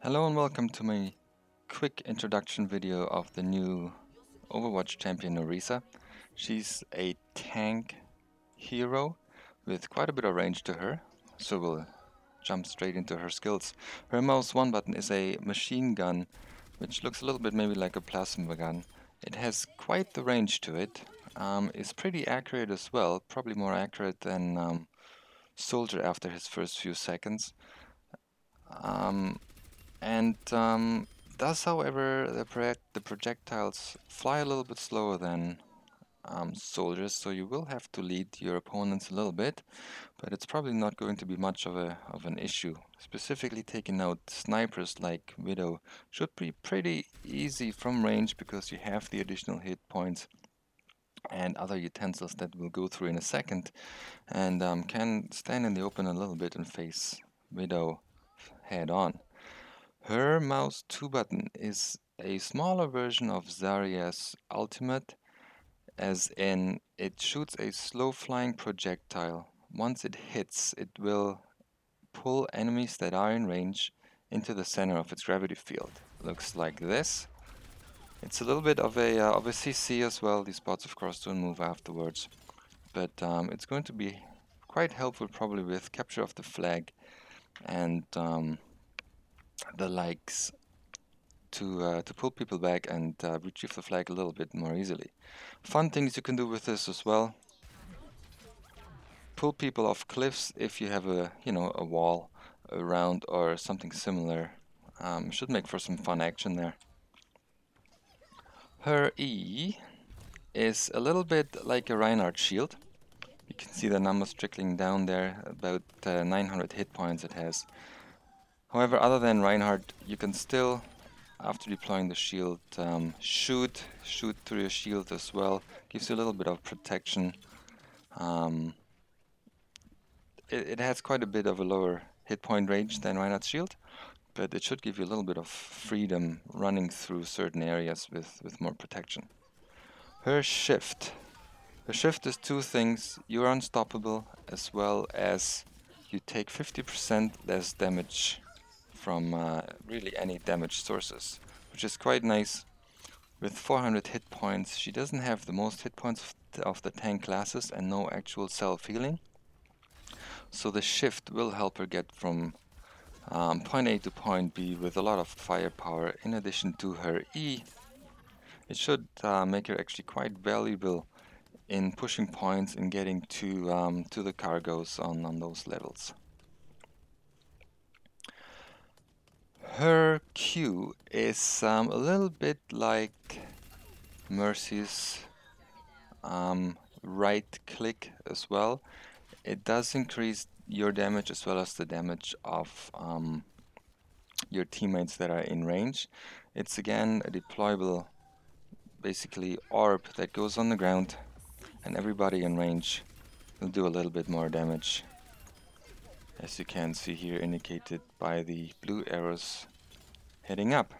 Hello and welcome to my quick introduction video of the new Overwatch champion Orisa. She's a tank hero with quite a bit of range to her, so we'll jump straight into her skills. Her mouse 1 button is a machine gun, which looks a little bit maybe like a plasma gun. It has quite the range to it, is pretty accurate as well, probably more accurate than Soldier after his first few seconds. Um, and thus, however, the projectiles fly a little bit slower than soldiers, so you will have to lead your opponents a little bit, but it's probably not going to be much of an issue. Specifically taking out snipers like Widow should be pretty easy from range because you have the additional hit points and other utensils that we'll go through in a second, and can stand in the open a little bit and face Widow head on. Her mouse 2 button is a smaller version of Zarya's ultimate, as in it shoots a slow flying projectile. Once it hits, it will pull enemies that are in range into the center of its gravity field. Looks like this. It's a little bit of a CC as well. These bots of course don't move afterwards, but it's going to be quite helpful probably with capture of the flag and the likes to pull people back and retrieve the flag a little bit more easily. Fun things you can do with this as well. Pull people off cliffs if you have a wall around or something similar. Should make for some fun action there. Her E is a little bit like a Reinhardt shield. You can see the numbers trickling down there, about 900 hit points it has. However, other than Reinhardt, you can still, after deploying the shield, shoot through your shield as well. Gives you a little bit of protection. It has quite a bit of a lower hit point range than Reinhardt's shield, but it should give you a little bit of freedom running through certain areas with more protection. Her shift. Her shift is two things. You're unstoppable, as well as you take 50% less damage from really any damage sources, which is quite nice. With 400 hit points, she doesn't have the most hit points of the tank classes and no actual self-healing. So the shift will help her get from point A to point B with a lot of firepower. In addition to her E, it should make her actually quite valuable in pushing points and getting to the cargoes on those levels. Her Q is a little bit like Mercy's right click as well. It does increase your damage as well as the damage of your teammates that are in range. It's again a deployable, basically, orb that goes on the ground, and everybody in range will do a little bit more damage, as you can see here indicated by the blue arrows heading up.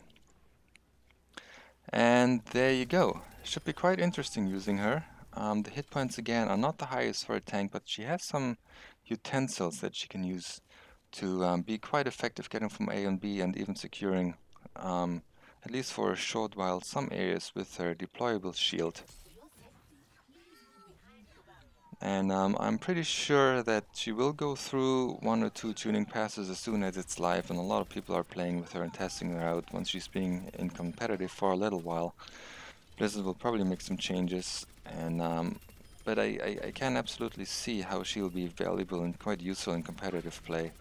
And there you go. Should be quite interesting using her. The hit points again are not the highest for a tank, but she has some utensils that she can use to be quite effective getting from A and B and even securing, at least for a short while, some areas with her deployable shield. And I'm pretty sure that she will go through 1 or 2 tuning passes as soon as it's live, and a lot of people are playing with her and testing her out once she's being in competitive for a little while. Blizzard will probably make some changes, and but I can absolutely see how she will be valuable and quite useful in competitive play,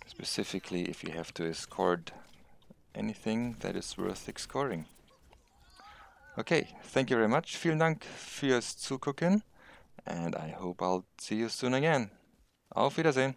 specifically if you have to escort anything that is worth scoring. Okay, thank you very much. Vielen Dank fürs Zugucken. And I hope I'll see you soon again. Auf Wiedersehen.